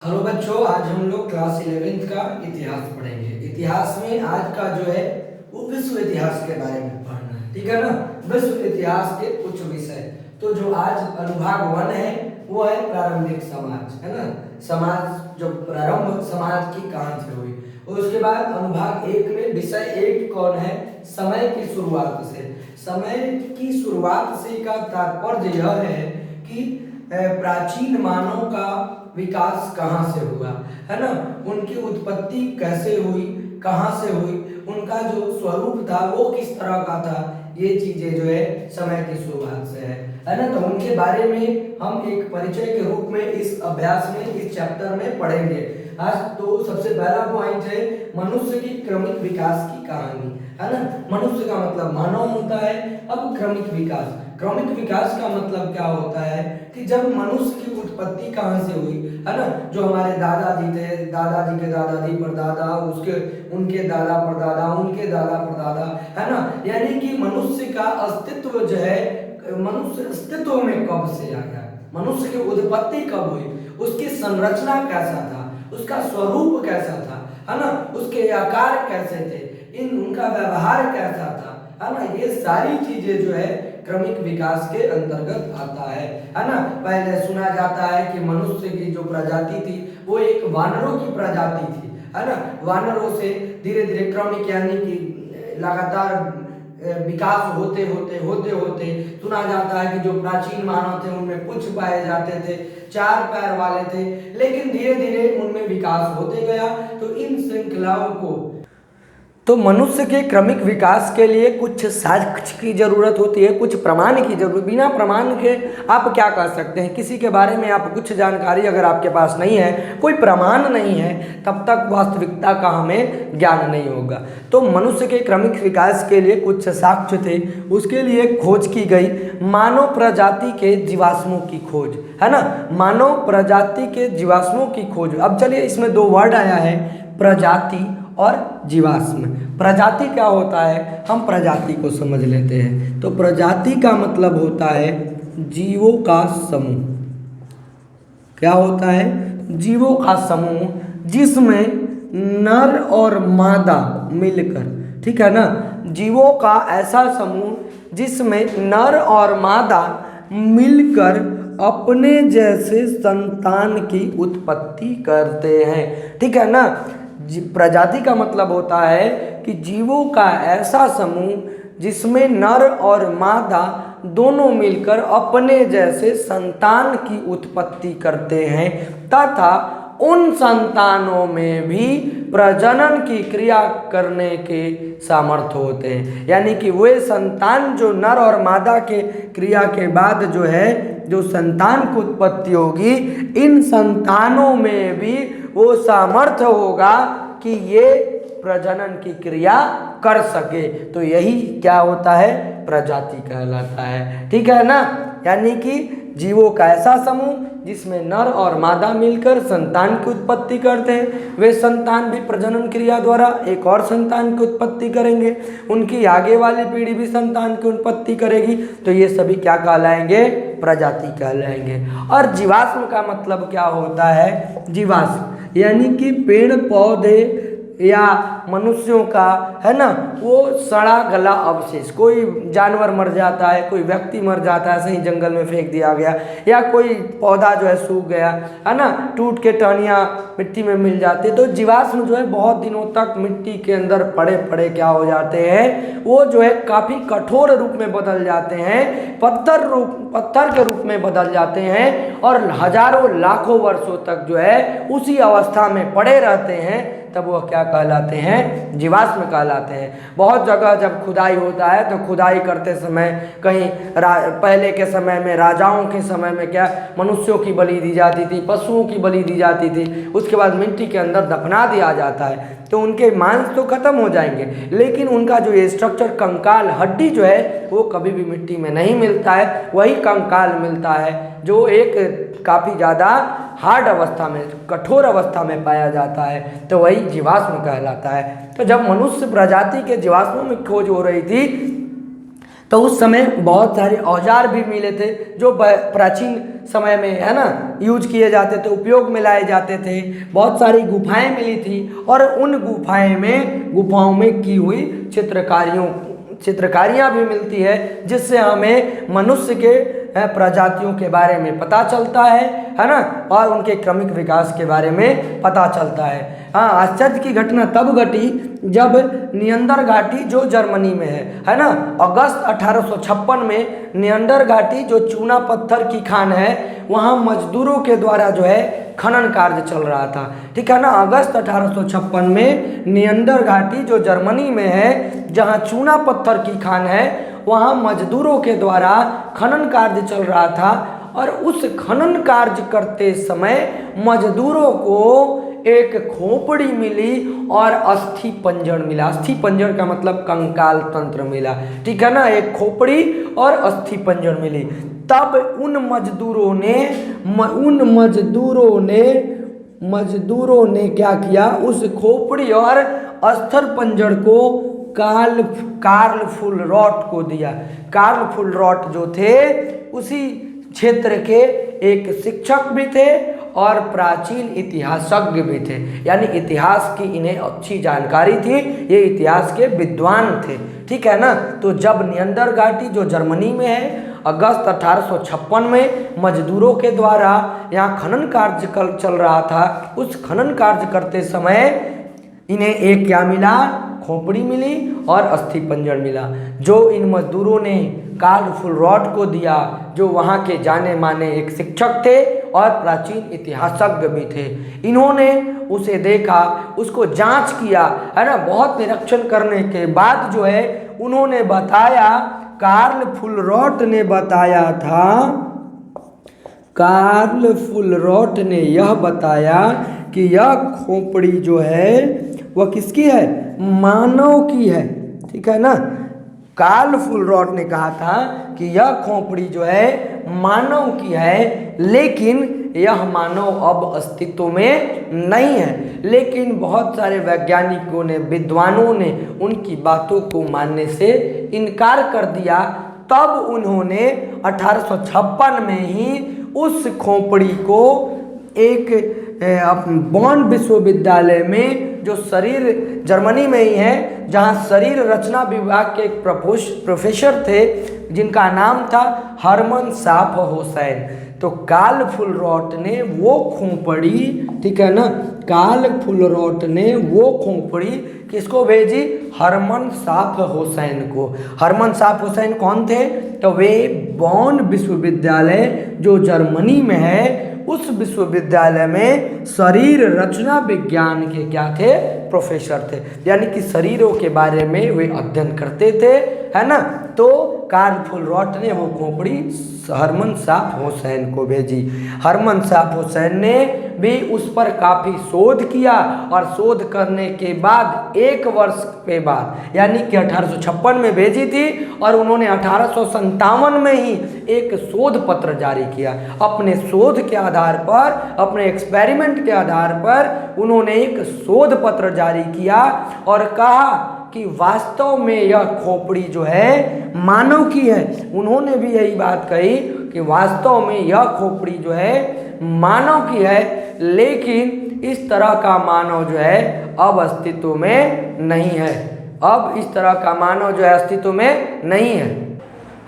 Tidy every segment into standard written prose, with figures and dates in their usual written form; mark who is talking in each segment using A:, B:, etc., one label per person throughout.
A: Hello बच्चों, आज हम लोग क्लास 11th का इतिहास पढ़ेंगे। इतिहास में आज का जो है वो विश्व इतिहास के बारे में पढ़ना है, ठीक है ना। विश्व इतिहास के कुछ विषय। तो जो आज अनुभाग 1 है वो है प्रारंभिक समाज, है ना। समाज जो प्रारंभ समाज की कहां से हुई। और उसके बाद अनुभाग 1 में विषय 1 कौन है, समय की शुरुआत से। समय की शुरुआत से का तात्पर्य यह है कि प्राचीन मानव का विकास कहाँ से हुआ, है ना। उनकी उत्पत्ति कैसे हुई, कहाँ से हुई, उनका जो स्वरूप था वो किस तरह का था, ये चीजें जो है समय की शुरुआत से है ना। तो उनके बारे में हम एक परिचय के रूप में इस अभ्यास में, इस चैप्टर में पढ़ेंगे आज। तो सबसे पहला पॉइंट है मनुष्य की क्रमिक विकास की कहानी, है ना। मनुष्य का मतलब मानव होता है। अब क्रमिक विकास, क्रमिक विकास का मतलब क्या होता है कि जब मनुष्य की उत्पत्ति कहाँ से हुई, है ना। जो हमारे दादाजी थे, दादाजी के दादाजी परदादा, उसके उनके दादा परदादा, उनके दादा परदादा, है ना। यानी कि मनुष्य का अस्तित्व जो है, मनुष्य अस्तित्व में कब से आया, मनुष्य की उत्पत्ति कब हुई, उसकी संरचना कैसा था, उसका स्वरूप कैसा था, है ना। उसके आकार कैसे थे, उनका व्यवहार कैसा था, है ना। ये सारी चीजें जो है क्रमिक विकास के अंतर्गत आता है ना। पहले सुना जाता है कि मनुष्य की जो प्रजाति थी वो एक वानरों की प्रजाति थी, है ना। वानरों से धीरे धीरे क्रमिक यानी कि लगातार विकास होते होते सुना जाता है कि जो प्राचीन मानव थे उनमें पुच्छ पाए जाते थे, 4 पैर वाले थे, लेकिन धीरे धीरे उनमें विकास होते गया। तो इन श्रृंखलाओं को, तो मनुष्य के क्रमिक विकास के लिए कुछ साक्ष्य की जरूरत होती है, कुछ प्रमाण की जरूरत। बिना प्रमाण के आप क्या कर सकते हैं, किसी के बारे में आप कुछ जानकारी अगर आपके पास नहीं है, कोई प्रमाण नहीं है, तब तक वास्तविकता का हमें ज्ञान नहीं होगा। तो मनुष्य के क्रमिक विकास के लिए कुछ साक्ष्य थे, उसके लिए खोज की गई मानव प्रजाति के जीवाश्मों की खोज, है ना। मानव प्रजाति के जीवाश्मों की खोज। अब चलिए, इसमें 2 वर्ड आया है, प्रजाति और जीवाश्म। प्रजाति क्या होता है, हम प्रजाति को समझ लेते हैं। तो प्रजाति का मतलब होता है जीवों का समूह। क्या होता है, जीवों का समूह जिसमें नर और मादा मिलकर, ठीक है ना। जीवों का ऐसा समूह जिसमें नर और मादा मिलकर अपने जैसे संतान की उत्पत्ति करते हैं, ठीक है ना। प्रजाति का मतलब होता है कि जीवों का ऐसा समूह जिसमें नर और मादा दोनों मिलकर अपने जैसे संतान की उत्पत्ति करते हैं तथा उन संतानों में भी प्रजनन की क्रिया करने के सामर्थ्य होते हैं। यानी कि वे संतान जो नर और मादा के क्रिया के बाद जो है जो संतान की उत्पत्ति होगी, इन संतानों में भी वो सामर्थ्य होगा कि ये प्रजनन की क्रिया कर सके। तो यही क्या होता है, प्रजाति कहलाता है, ठीक है ना। यानी कि जीवों का ऐसा समूह जिसमें नर और मादा मिलकर संतान की उत्पत्ति करते हैं, वे संतान भी प्रजनन क्रिया द्वारा एक और संतान की उत्पत्ति करेंगे, उनकी आगे वाली पीढ़ी भी संतान की उत्पत्ति करेगी। तो ये सभी क्या कहलाएंगे, प्रजाति कहलाएंगे। और जीवाश्म का मतलब क्या होता है, जीवाश्म यानी कि पेड़ पौधे या मनुष्यों का, है ना, वो सड़ा गला अवशेष। कोई जानवर मर जाता है, कोई व्यक्ति मर जाता है, सही जंगल में फेंक दिया गया, या कोई पौधा जो है सूख गया, है ना, टूट के टहनियाँ मिट्टी में मिल जाती है। तो जीवाश्म जो है बहुत दिनों तक मिट्टी के अंदर पड़े पड़े क्या हो जाते हैं, वो जो है काफ़ी कठोर रूप में बदल जाते हैं, पत्थर के रूप में बदल जाते हैं, और हजारों लाखों वर्षों तक जो है उसी अवस्था में पड़े रहते हैं। तब वह क्या कहलाते हैं, जीवाश्म कहलाते हैं। बहुत जगह जब खुदाई होता है तो खुदाई करते समय कहीं पहले के समय में, राजाओं के समय में क्या मनुष्यों की बलि दी जाती थी, पशुओं की बलि दी जाती थी, उसके बाद मिट्टी के अंदर दफना दिया जाता है। तो उनके मांस तो खत्म हो जाएंगे, लेकिन उनका जो ये स्ट्रक्चर, कंकाल, हड्डी जो है वो कभी भी मिट्टी में नहीं मिलता है। वही कंकाल मिलता है जो एक काफ़ी ज़्यादा हार्ड अवस्था में, कठोर अवस्था में पाया जाता है। तो वही जीवाश्म कहलाता है। तो जब मनुष्य प्रजाति के जीवाश्मों में खोज हो रही थी तो उस समय बहुत सारे औजार भी मिले थे जो प्राचीन समय में, है ना, यूज किए जाते थे, उपयोग में लाए जाते थे। बहुत सारी गुफाएं मिली थी और उन गुफाओं में की हुई चित्रकारियाँ भी मिलती है, जिससे हमें मनुष्य के प्रजातियों के बारे में पता चलता है ना, और उनके क्रमिक विकास के बारे में पता चलता है। हाँ, आश्चर्य की घटना तब घटी जब नियंदर घाटी जो जर्मनी में है ना, अगस्त 1856 में नियंदर घाटी जो चूना पत्थर की खान है, वहाँ मजदूरों के द्वारा जो है खनन कार्य चल रहा था। ठीक है ना, अगस्त 1856 में नियंदर घाटी जो जर्मनी में है, जहाँ चूना पत्थर की खान है, वहाँ मजदूरों के द्वारा खनन कार्य चल रहा था। और उस खनन कार्य करते समय मजदूरों को एक खोपड़ी मिली और अस्थि पंजर मिला। अस्थि पंजर का मतलब कंकाल तंत्र मिला। ठीक है ना, एक खोपड़ी और अस्थि पंजर मिली। तब उन मजदूरों ने क्या किया, उस खोपड़ी और अस्थिर पंजर को कार्ल फुलरॉट को दिया। कार्ल फुलरॉट जो थे उसी क्षेत्र के एक शिक्षक भी थे और प्राचीन इतिहासज्ञ भी थे, यानी इतिहास की इन्हें अच्छी जानकारी थी, ये इतिहास के विद्वान थे। ठीक है ना, तो जब नियंदर घाटी जो जर्मनी में है, अगस्त 1856 में मजदूरों के द्वारा यहाँ खनन कार्य चल रहा था, उस खनन कार्य करते समय इन्हें एक क्या मिला, खोपड़ी मिली और अस्थि पंजर मिला, जो इन मजदूरों ने कार्ल फुलरॉट को दिया, जो वहाँ के जाने माने एक शिक्षक थे और प्राचीन इतिहासज्ञ भी थे। इन्होंने उसे देखा, उसको जांच किया, है ना, बहुत निरीक्षण करने के बाद जो है उन्होंने बताया, कार्ल फुलरॉट ने यह बताया कि यह खोपड़ी जो है वह किसकी है, मानव की है। ठीक है ना, कार्ल फुलरॉट ने कहा था कि यह खोपड़ी जो है मानव की है, लेकिन यह मानव अब अस्तित्व में नहीं है। लेकिन बहुत सारे वैज्ञानिकों ने, विद्वानों ने उनकी बातों को मानने से इनकार कर दिया। तब उन्होंने 1856 में ही उस खोपड़ी को एक बॉन विश्वविद्यालय में, जो शरीर जर्मनी में ही है, जहाँ शरीर रचना विभाग के एक प्रोफेसर थे जिनका नाम था हरमन साफ हुसैन, तो कार्ल फुलरॉट ने वो खोपड़ी, ठीक है ना, कार्ल फुलरॉट ने वो खोपड़ी किसको भेजी, हरमन साफ हुसैन को। हरमन साफ हुसैन कौन थे, तो वे बॉन विश्वविद्यालय जो जर्मनी में है, उस विश्वविद्यालय में शरीर रचना विज्ञान के क्या थे, प्रोफेसर थे, यानी कि शरीरों के बारे में वे अध्ययन करते थे, है ना। तो कार्ल फुलरॉट ने वो खोपड़ी हरमन साफ हुसैन को भेजी। हरमन साफ हुसैन ने भी उस पर काफ़ी शोध किया और शोध करने के बाद 1 वर्ष के बाद, यानी कि 1856 में भेजी थी और उन्होंने 1857 में ही एक शोध पत्र जारी किया। अपने शोध के आधार पर, अपने एक्सपेरिमेंट के आधार पर उन्होंने एक शोध पत्र जारी किया और कहा कि वास्तव में यह खोपड़ी जो है मानव की है। उन्होंने भी यही बात कही कि वास्तव में यह खोपड़ी जो है मानव की है, लेकिन इस तरह का मानव जो है अब अस्तित्व में नहीं है। अब इस तरह का मानव जो है अस्तित्व में नहीं है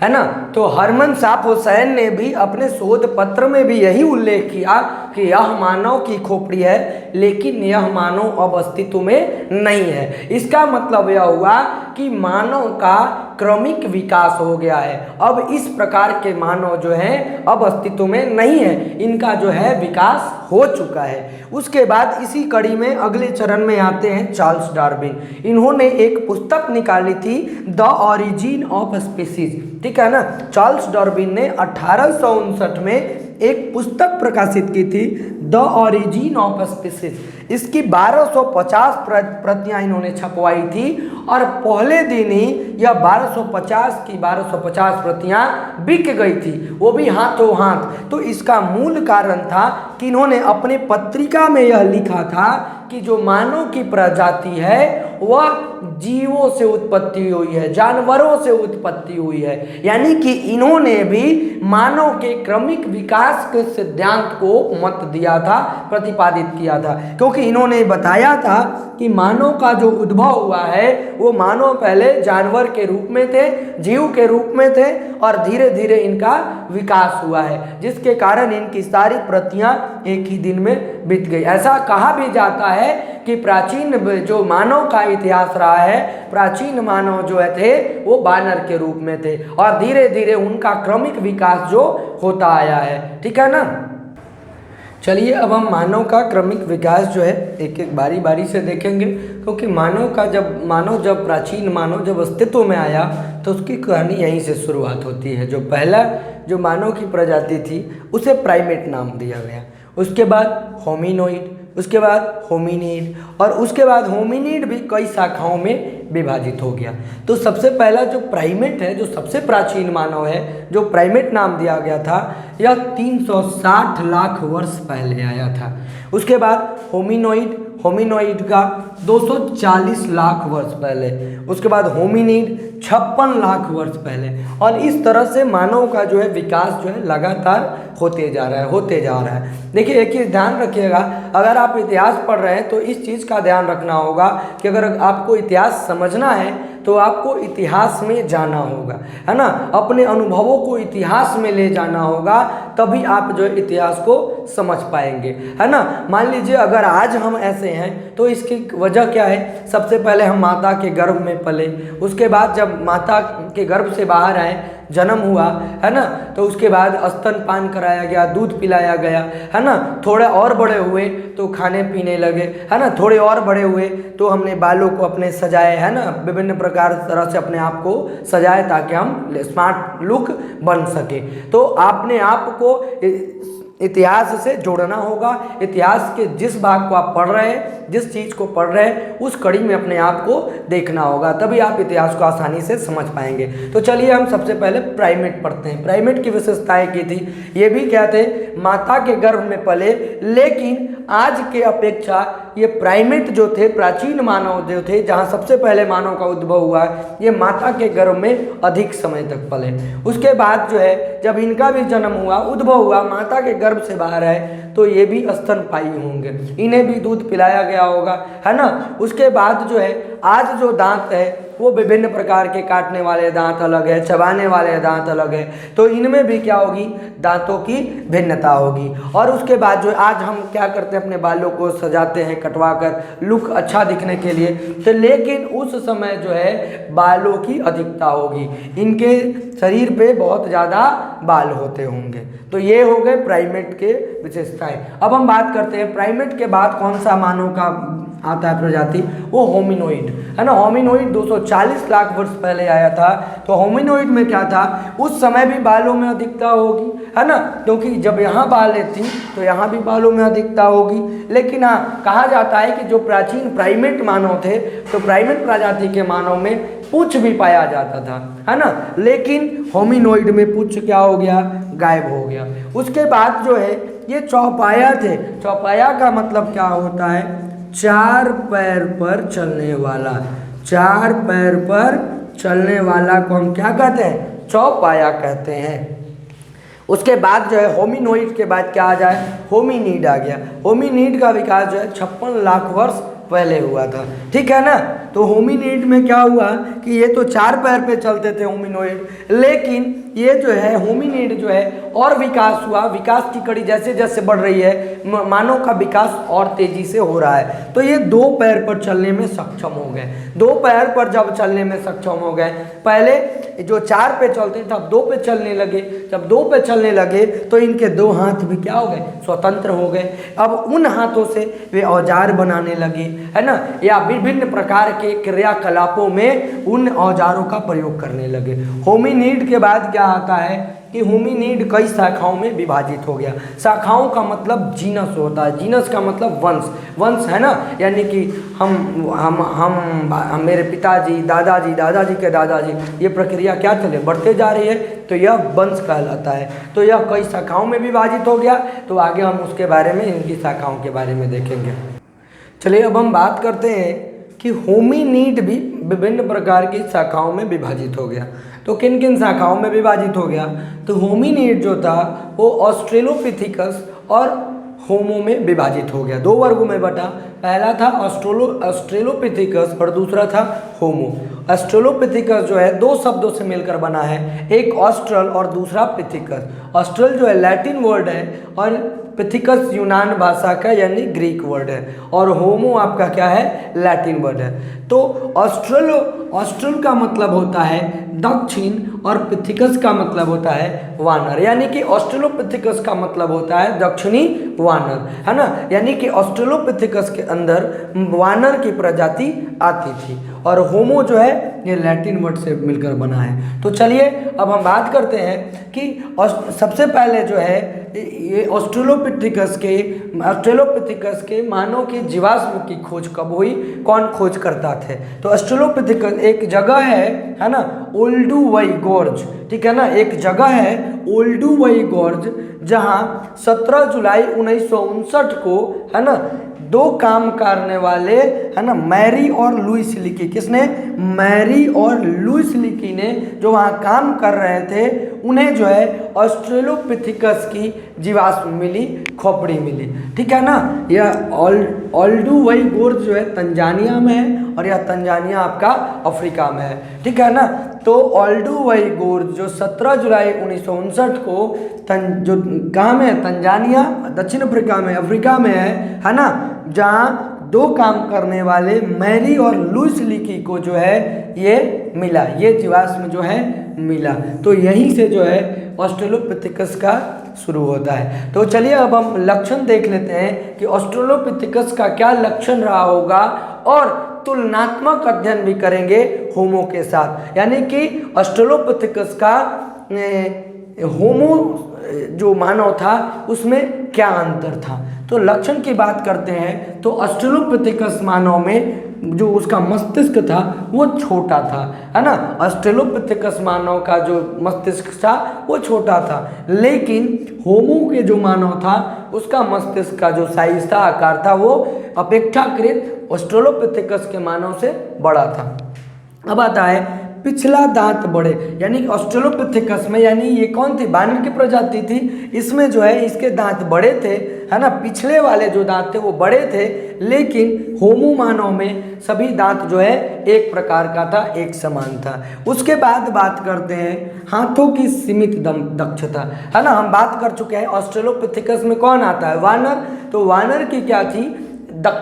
A: ना। तो हरमन साफ हुसैन ने भी अपने शोध पत्र में भी यही उल्लेख किया कि यह मानव की खोपड़ी है, लेकिन यह मानव अब अस्तित्व में नहीं है। इसका मतलब यह हुआ कि मानव का क्रमिक विकास हो गया है। अब इस प्रकार के मानव जो हैं अब अस्तित्व में नहीं है, इनका जो है विकास हो चुका है। उसके बाद इसी कड़ी में अगले चरण में आते हैं चार्ल्स डार्विन। इन्होंने एक पुस्तक निकाली थी, द ऑरिजिन ऑफ स्पीसीज, ठीक है ना। चार्ल्स डार्विन ने 1859 में एक पुस्तक प्रकाशित की थी, द ऑरिजिन ऑफ स्पीसीज। इसकी 1250 प्रतियां इन्होंने छपवाई थी और पहले दिन ही यह 1250 प्रतियां बिक गई थी, वो भी हाथों हाथ। तो इसका मूल कारण था कि इन्होंने अपने पत्रिका में यह लिखा था कि जो मानव की प्रजाति है वह जीवों से उत्पत्ति हुई है, जानवरों से उत्पत्ति हुई है। यानी कि इन्होंने भी मानव के क्रमिक विकास के सिद्धांत को मत दिया था, प्रतिपादित किया था, क्योंकि इन्होंने बताया था कि मानव का जो उद्भव हुआ है वो मानव पहले जानवर के रूप में थे, जीव के रूप में थे, और धीरे धीरे इनका विकास हुआ है, जिसके कारण इनकी सारी प्रतियां एक ही दिन में बीत गई। ऐसा कहा भी जाता है कि प्राचीन जो मानव का इतिहास रहा है, प्राचीन मानव जो थे वो बानर के रूप में थे, और धीरे धीरे उनका क्रमिक विकास जो होता आया है। ठीक है ना। चलिए अब हम मानव का क्रमिक विकास जो है एक एक बारी बारी से देखेंगे, क्योंकि मानव जब प्राचीन मानव जब अस्तित्व में आया तो उसकी कहानी यहीं से शुरुआत होती है। जो पहला जो मानव की प्रजाति थी उसे प्राइमेट नाम दिया गया, उसके बाद होमिनोइड, उसके बाद होमिनिड, और उसके बाद होमिनिड भी कई शाखाओं में विभाजित हो गया। तो सबसे पहला जो प्राइमेट है, जो सबसे प्राचीन मानव है, जो प्राइमेट नाम दिया गया था, यह 360 लाख वर्ष पहले आया था। उसके बाद होमिनोइड का 240 लाख वर्ष पहले, उसके बाद होमिनिड 56 लाख वर्ष पहले, और इस तरह से मानव का जो है विकास जो है लगातार होते जा रहा है। देखिए एक चीज़ ध्यान रखिएगा, अगर आप इतिहास पढ़ रहे हैं तो इस चीज़ का ध्यान रखना होगा कि अगर आपको इतिहास समझना है तो आपको इतिहास में जाना होगा, है ना, अपने अनुभवों को इतिहास में ले जाना होगा, तभी आप जो इतिहास को समझ पाएंगे, है ना। मान लीजिए अगर आज हम ऐसे हैं तो इसकी वजह क्या है। सबसे पहले हम माता के गर्भ में पले, उसके बाद जब माता के गर्भ से बाहर आए, जन्म हुआ, है ना, तो उसके बाद स्तनपान कराया गया, दूध पिलाया गया, है ना, थोड़े और बड़े हुए तो खाने पीने लगे, है ना, थोड़े और बड़े हुए तो हमने बालों को अपने सजाए, है ना, विभिन्न प्रकार तरह से अपने आप को सजाए ताकि हम स्मार्ट लुक बन सके। तो आपने आप को इतिहास से जोड़ना होगा। इतिहास के जिस भाग को आप पढ़ रहे हैं, जिस चीज़ को पढ़ रहे हैं, उस कड़ी में अपने आप को देखना होगा, तभी आप इतिहास को आसानी से समझ पाएंगे। तो चलिए हम सबसे पहले प्राइमेट पढ़ते हैं। प्राइमेट की विशेषताएं की थी, ये भी क्या थे, माता के गर्भ में पले, लेकिन आज के अपेक्षा ये प्राइमेट जो थे, प्राचीन मानव जो थे, जहाँ सबसे पहले मानव का उद्भव हुआ, ये माता के गर्भ में अधिक समय तक पले। उसके बाद जो है जब इनका भी जन्म हुआ, उद्भव हुआ, माता के गर्भ से बाहर आए, तो ये भी स्तनपायी होंगे, इन्हें भी दूध पिलाया गया होगा, है ना। उसके बाद जो है आज जो दांत है वो विभिन्न प्रकार के, काटने वाले दांत अलग है, चबाने वाले दांत अलग है, तो इनमें भी क्या होगी, दांतों की भिन्नता होगी। और उसके बाद जो आज हम क्या करते हैं, अपने बालों को सजाते हैं कटवा कर, लुक अच्छा दिखने के लिए, तो लेकिन उस समय जो है बालों की अधिकता होगी, इनके शरीर पे बहुत ज़्यादा बाल होते होंगे। तो ये हो गए प्राइमेट के विशेषताएं। अब हम बात करते हैं प्राइमेट के बाद कौन सा मानव का आता है प्रजाति, वो होमिनोइड, है ना। होमिनोइड 240 लाख वर्ष पहले आया था। तो होमिनोइड में क्या था, उस समय भी बालों में अधिकता होगी, है ना, क्योंकि जब यहाँ बालें थी तो यहाँ भी बालों में अधिकता होगी। लेकिन हाँ, कहा जाता है कि जो प्राचीन प्राइमेट मानव थे, तो प्राइमेट प्रजाति के मानव में पूंछ भी पाया जाता था, है ना, लेकिन होमिनोइड में पूंछ क्या हो गया, गायब हो गया। उसके बाद जो है ये चौपाया थे। चौपाया का मतलब क्या होता है, चार पैर पर चलने वाला, चार पैर पर चलने वाला को हम क्या कहते हैं, चौपाया कहते हैं। उसके बाद जो है होमिनोइड के बाद क्या आ जाए, होमिनिड आ गया। होमिनिड का विकास जो है 56 लाख वर्ष पहले हुआ था, ठीक है ना। तो होमिनिड में क्या हुआ कि ये तो चार पैर पे चलते थे होमिनोइड, लेकिन ये जो है होमिनिड जो है और विकास हुआ, विकास की कड़ी जैसे जैसे बढ़ रही है, मानव का विकास और तेजी से हो रहा है। तो ये दो पैर पर चलने में सक्षम हो गए। दो पैर पर जब चलने में सक्षम हो गए, पहले जो चार पे चलते थे अब दो पे चलने लगे, जब दो पे चलने लगे तो इनके दो हाथ भी क्या हो गए, स्वतंत्र हो गए। अब उन हाथों से वे औजार बनाने लगे, है ना, या विभिन्न प्रकार के क्रियाकलापों में उन औजारों का प्रयोग करने लगे। होमिनिड के बाद क्या आता है कि होमिनिड कई शाखाओं में विभाजित हो गया। शाखाओं का मतलब जीनस होता है, जीनस का मतलब वंश, वंश, है ना, यानी कि हम मेरे पिताजी, दादाजी के दादाजी, ये प्रक्रिया क्या चले बढ़ते जा रही है, तो यह वंश कहलाता है। तो यह कई शाखाओं में विभाजित हो गया। तो आगे हम उसके बारे में, इनकी शाखाओं के बारे में देखेंगे। चलिए अब हम बात करते हैं कि होमिनीड भी विभिन्न प्रकार की शाखाओं में विभाजित हो गया। तो किन किन शाखाओं में विभाजित हो गया? तो होमिनीड जो था वो ऑस्ट्रेलोपिथिकस और होमो में विभाजित हो गया, दो वर्गों में बटा। पहला था ऑस्ट्रेलोपिथिकस और दूसरा था होमो। ऑस्ट्रेलोपिथिकस जो है दो शब्दों से मिलकर बना है, एक ऑस्ट्रल और दूसरा पिथिकस। ऑस्ट्रल जो है लैटिन वर्ड है और पिथिकस यूनान भाषा का यानी ग्रीक वर्ड है, और होमो आपका क्या है? लैटिन वर्ड है। तो ऑस्ट्रल का मतलब होता है दक्षिण और पिथिकस का मतलब होता है वानर, यानी कि ऑस्ट्रेलोपिथिकस का मतलब होता है दक्षिणी वानर, है ना। यानी कि ऑस्ट्रेलोपिथिकस के अंदर वानर की प्रजाति आती थी, और होमो जो है ये लैटिन वर्ड से मिलकर बना है। तो चलिए अब हम बात करते हैं कि सबसे पहले जो है ये ऑस्ट्रेलोपिथिकस के मानव की जीवाश्म की खोज कब हुई, कौन खोज करता थे? तो ऑस्ट्रेलोपिथिकस एक जगह है ना, ओल्डुवई गोर्ज, ठीक है ना, एक जगह है ओल्डुवई गोर्ज, जहां 17 जुलाई 1959 को, है ना, दो काम करने वाले, है ना, मैरी और लुइस लीकी, किसने? मैरी और लुइस लीकी ने जो वहाँ काम कर रहे थे, उन्हें जो है ऑस्ट्रेलोपिथिकस की जीवाश्म मिली, खोपड़ी मिली, ठीक है ना। यह ओल्डुवई गोर्ज जो है तंजानिया में है, और यह तंजानिया आपका अफ्रीका में है, ठीक है ना। तो ओल्डुवई गोर्ज जो 17 जुलाई 1959 को जो कहाँ में है? तंजानिया, दक्षिण अफ्रीका में है ना, जहाँ दो काम करने वाले मैरी और लुइस लीकी को जो है ये मिला, ये जीवाश्म जो है मिला। तो यहीं से जो है ऑस्ट्रेलोपिथिकस का शुरू होता है। तो चलिए अब हम लक्षण देख लेते हैं कि ऑस्ट्रेलोपिथिकस का क्या लक्षण रहा होगा, और तुलनात्मक अध्ययन भी करेंगे होमो के साथ, यानी कि ऑस्ट्रेलोपिथिकस का होमो जो मानव था उसमें क्या अंतर था। तो लक्षण की बात करते हैं तो ऑस्ट्रेलोपिथिकस मानव में जो उसका मस्तिष्क था वो छोटा था, है ना। ऑस्ट्रेलोपिथिकस मानव का जो मस्तिष्क था वो छोटा था, लेकिन होमो के जो मानव था उसका मस्तिष्क का जो साइज था, आकार था, वो अपेक्षाकृत ऑस्ट्रेलोपिथिकस के मानव से बड़ा था। अब आता है पिछला दांत बड़े, यानी कि ऑस्ट्रेलोपिथिकस में, यानी ये कौन थी? बानर की प्रजाति थी, इसमें जो है इसके दांत बड़े थे, है ना, पिछले वाले जो दांत थे वो बड़े थे, लेकिन होमो मानव में सभी दांत जो है एक प्रकार का था, एक समान था। उसके बाद बात करते हैं हाथों की सीमित दक्षता, है ना। हम बात कर चुके हैं ऑस्ट्रेलोपिथिकस में कौन आता है? वानर। तो वानर की क्या थी?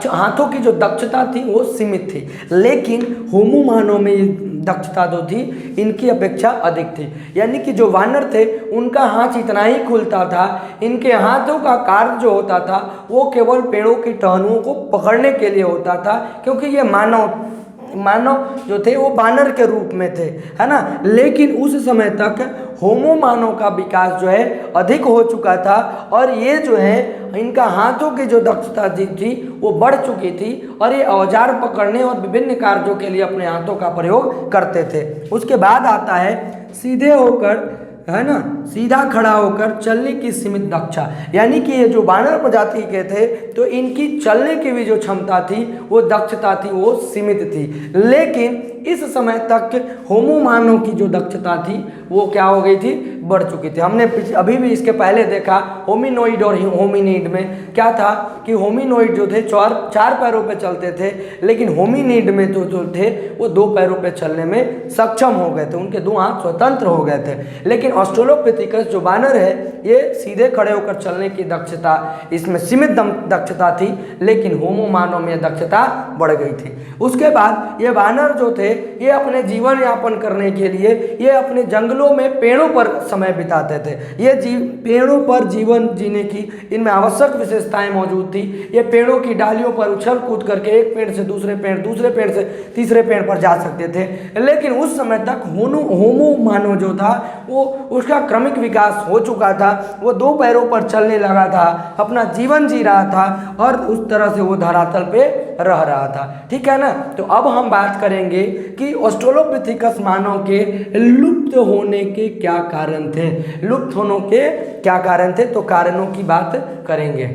A: हाथों की जो दक्षता थी वो सीमित थी, लेकिन होमो मानव में दक्षता जो थी इनकी अपेक्षा अधिक थी, यानी कि जो वानर थे उनका हाथ इतना ही खुलता था, इनके हाथों का कार्य जो होता था वो केवल पेड़ों की टहनियों को पकड़ने के लिए होता था, क्योंकि ये मानव जो थे वो बानर के रूप में थे, है ना। लेकिन उस समय तक होमो मानव का विकास जो है अधिक हो चुका था, और ये जो है इनका हाथों की जो दक्षता थी वो बढ़ चुकी थी, और ये औजार पकड़ने और विभिन्न कार्यों के लिए अपने हाथों का प्रयोग करते थे। उसके बाद आता है सीधे होकर, है ना, सीधा खड़ा होकर चलने की सीमित दक्षता, यानी कि ये जो बानर प्रजाति के थे तो इनकी चलने की भी जो क्षमता थी वो दक्षता थी वो सीमित थी, लेकिन इस समय तक होमो मानव की जो दक्षता थी वो क्या हो गई थी? बढ़ चुकी थी। हमने अभी भी इसके पहले देखा होमिनोइड और होमिनिड में क्या था कि होमिनोइड जो थे चार पैरों पे चलते थे, लेकिन होमिनिड में जो थे वो दो पैरों पे चलने में सक्षम हो गए थे, उनके दो हाथ स्वतंत्र हो गए थे। लेकिन ऑस्ट्रेलोपिथिकस जो बानर है ये सीधे खड़े होकर चलने की दक्षता, इसमें सीमित दक्षता थी, लेकिन होमो मानव में दक्षता बढ़ गई थी। उसके बाद ये बानर जो थे ये अपने जीवन यापन करने के लिए ये अपने जंगलों में पेड़ों पर समय बिताते थे। ये पेड़ों पर जीवन जीने की इनमें आवश्यक विशेषताएं मौजूद थी। ये पेड़ों की डालियों पर उछल कूद करके एक पेड़ से दूसरे पेड़ से तीसरे पेड़ पर जा सकते थे, लेकिन उस समय तक होमो मानव जो था वो उसका क्रमिक विकास हो चुका था, वो दो पैरों पर चलने लगा था, अपना जीवन जी रहा था, और उस तरह से वो धरातल पे रह रहा था, ठीक है ना। तो अब हम बात करेंगे कि ऑस्ट्रेलोपिथिकस मानव के लुप्त होने के क्या कारण थे, लुप्त होने के क्या कारण थे, तो कारणों की बात करेंगे।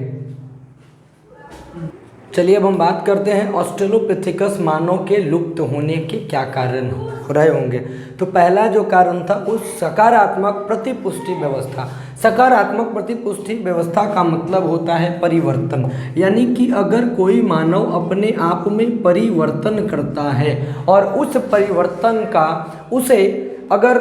A: चलिए अब हम बात करते हैं ऑस्ट्रेलोपिथेकस मानव के लुप्त होने के क्या कारण रहे होंगे। तो पहला जो कारण था उस सकारात्मक प्रतिपुष्टि व्यवस्था। सकारात्मक प्रतिपुष्टि व्यवस्था का मतलब होता है परिवर्तन, यानी कि अगर कोई मानव अपने आप में परिवर्तन करता है और उस परिवर्तन का उसे अगर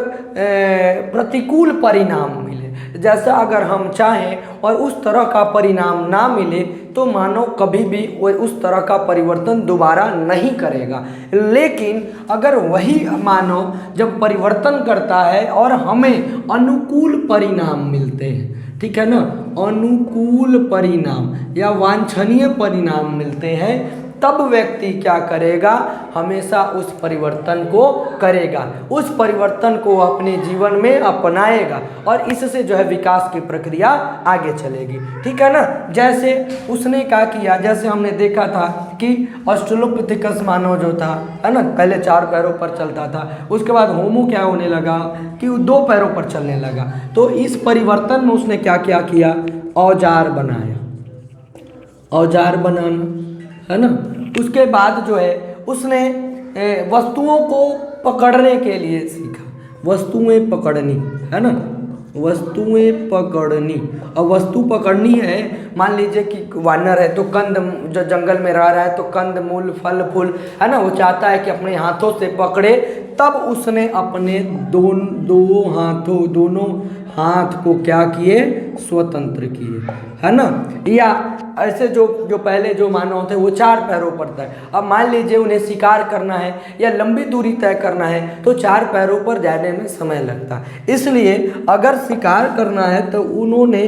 A: प्रतिकूल परिणाम मिले, जैसा अगर हम चाहें और उस तरह का परिणाम ना मिले तो मानव कभी भी उस तरह का परिवर्तन दोबारा नहीं करेगा। लेकिन अगर वही मानव जब परिवर्तन करता है और हमें अनुकूल परिणाम मिलते हैं, ठीक है ना, अनुकूल परिणाम या वांछनीय परिणाम मिलते हैं, तब व्यक्ति क्या करेगा, हमेशा उस परिवर्तन को करेगा, उस परिवर्तन को अपने जीवन में अपनाएगा और इससे जो है विकास की प्रक्रिया आगे चलेगी। ठीक है ना। जैसे उसने क्या किया, जैसे हमने देखा था कि ऑस्ट्रेलोपिथेकस मानव जो था, है ना, पहले 4 पैरों पर चलता था, उसके बाद होमो क्या होने लगा कि वो 2 पैरों पर चलने लगा। तो इस परिवर्तन में उसने क्या क्या किया, औजार बनाया, औजार बनाना, है ना। उसके बाद जो है उसने वस्तुओं को पकड़ने के लिए सीखा, वस्तुएं पकड़नी, है ना, वस्तुएं पकड़नी। और वस्तु पकड़नी है, मान लीजिए कि वानर है तो कंद, जो जंगल में रह रहा है तो कंद मूल फल फूल, है ना, वो चाहता है कि अपने हाथों से पकड़े, तब उसने अपने दोनों हाथ को क्या किए, स्वतंत्र किए, है ना। या ऐसे जो पहले जो मानव थे वो 4 पैरों पर थे, अब मान लीजिए उन्हें शिकार करना है या लंबी दूरी तय करना है तो 4 पैरों पर जाने में समय लगता है। इसलिए अगर शिकार करना है तो उन्होंने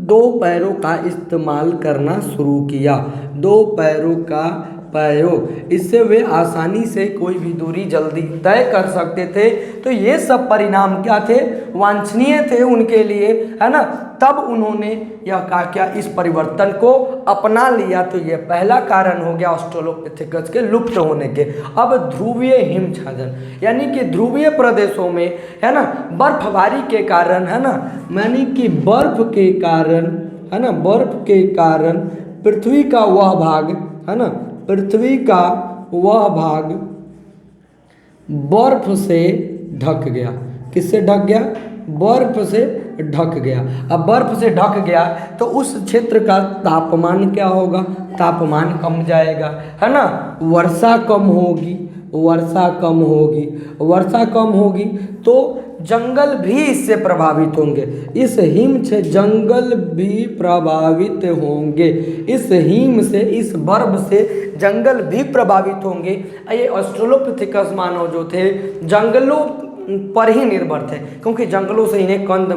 A: 2 पैरों का इस्तेमाल करना शुरू किया, 2 पैरों का प्रयोग, इससे वे आसानी से कोई भी दूरी जल्दी तय कर सकते थे। तो ये सब परिणाम क्या थे, वांछनीय थे उनके लिए, है ना। तब उन्होंने यह क्या इस परिवर्तन को अपना लिया। तो ये पहला कारण हो गया ऑस्ट्रेलोपिथेकस के लुप्त होने के। अब ध्रुवीय हिमछादन, यानी कि ध्रुवीय प्रदेशों में, है ना, बर्फबारी के कारण, है ना, यानी कि बर्फ के कारण, है ना, बर्फ के कारण पृथ्वी का वह भाग, है ना, पृथ्वी का वह भाग बर्फ से ढक गया। किससे ढक गया, बर्फ से ढक गया। अब बर्फ से ढक गया तो उस क्षेत्र का तापमान क्या होगा, तापमान कम जाएगा, है ना, वर्षा कम होगी, वर्षा कम होगी, वर्षा कम होगी तो जंगल भी इससे प्रभावित होंगे, इस हिम से जंगल भी प्रभावित होंगे, इस हिम से, इस बर्फ से जंगल भी प्रभावित होंगे। ये ऑस्ट्रेलोपिथेकस मानव जो थे जंगलों पर ही निर्भर थे, क्योंकि जंगलों से इन्हें कंद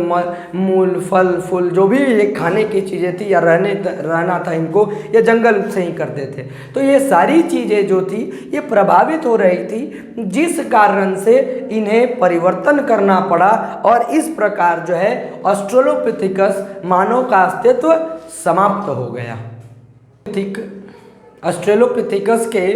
A: मूल फल फूल जो भी ये खाने की चीज़ें थी या रहना था इनको, ये जंगल से ही करते थे। तो ये सारी चीज़ें जो थी ये प्रभावित हो रही थी, जिस कारण से इन्हें परिवर्तन करना पड़ा और इस प्रकार जो है ऑस्ट्रेलोपिथेकस मानव का अस्तित्व समाप्त हो गया। ऑस्ट्रेलोपिथेकस के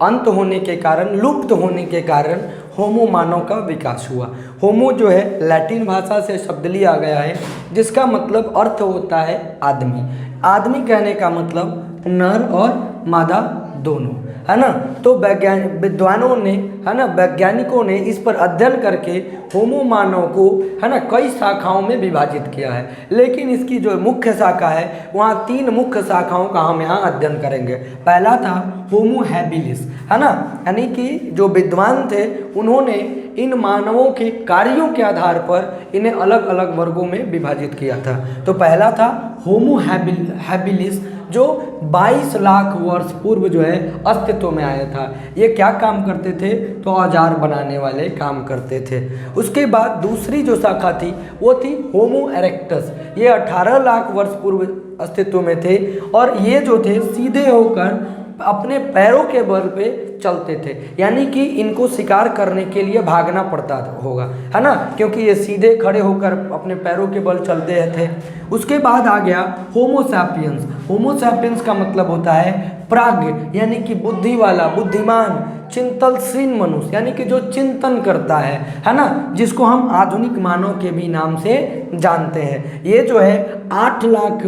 A: अंत होने के कारण, लुप्त होने के कारण होमो मानव का विकास हुआ। होमो जो है लैटिन भाषा से शब्द लिया गया है, जिसका मतलब अर्थ होता है आदमी। आदमी कहने का मतलब नर और मादा दोनों, है ना। तो विद्वानों ने, है ना, वैज्ञानिकों ने इस पर अध्ययन करके होमो मानव को, है ना, कई शाखाओं में विभाजित किया है। लेकिन इसकी जो मुख्य शाखा है वहाँ 3 मुख्य शाखाओं का हम यहाँ अध्ययन करेंगे। पहला था होमो हैबिलिस, है ना, यानी कि जो विद्वान थे उन्होंने इन मानवों के कार्यों के आधार पर इन्हें अलग अलग वर्गों में विभाजित किया था। तो पहला था होमो हैबिलिस, जो 22 लाख वर्ष पूर्व जो है अस्तित्व में आया था। ये क्या काम करते थे, तो औजार बनाने वाले काम करते थे। उसके बाद दूसरी जो शाखा थी वो थी होमो इरेक्टस। ये 18 लाख वर्ष पूर्व अस्तित्व में थे और ये जो थे सीधे होकर अपने पैरों के बल पे चलते थे, यानी कि इनको शिकार करने के लिए भागना पड़ता होगा, है ना, क्योंकि ये सीधे खड़े होकर अपने पैरों के बल चलते थे। उसके बाद आ गया होमो सैपियंस। होमो सैपियंस का मतलब होता है प्राज्ञ, यानी कि बुद्धि वाला, बुद्धिमान, चिंतनशील मनुष्य, यानी कि जो चिंतन करता है ना, जिसको हम आधुनिक मानव के भी नाम से जानते हैं। ये जो है 8 लाख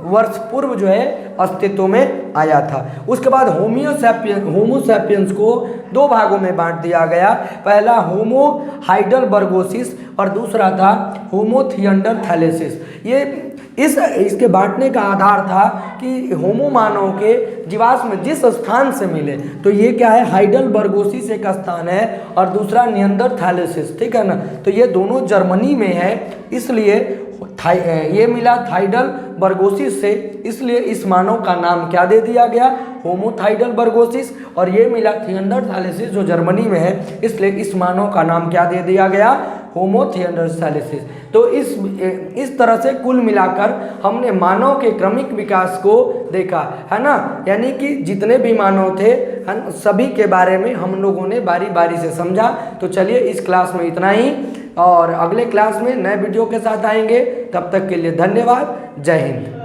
A: वर्ष पूर्व जो है अस्तित्व में आया था। उसके बाद होमो सैपियंस को दो भागों में बांट दिया गया। पहला होमो हाइडेलबर्गोसिस और दूसरा था होमो थिएंडरथैलेसिस। ये इसके बांटने का आधार था कि होमो मानव के जीवाश्म जिस स्थान से मिले, तो ये क्या है, हाइडेलबर्गोसिस एक स्थान है और दूसरा निएंडरथैलेसिस, ठीक है ना। तो ये दोनों जर्मनी में है, इसलिए ये मिला हाइडेलबर्गोसिस से, इसलिए इस मानव का नाम क्या दे दिया गया, होमो हाइडेलबर्गोसिस। और ये मिला निएंडरथैलेसिस जो जर्मनी में है, इसलिए इस मानव का नाम क्या दे दिया गया, होमो निएंडरथैलेसिस। तो इस तरह से कुल मिलाकर हमने मानव के क्रमिक विकास को देखा है ना, यानी कि जितने भी मानव थे सभी के बारे में हम लोगों ने बारी बारी से समझा। तो चलिए इस क्लास में इतना ही, और अगले क्लास में नए वीडियो के साथ आएंगे। तब तक के लिए धन्यवाद। जय हिंद।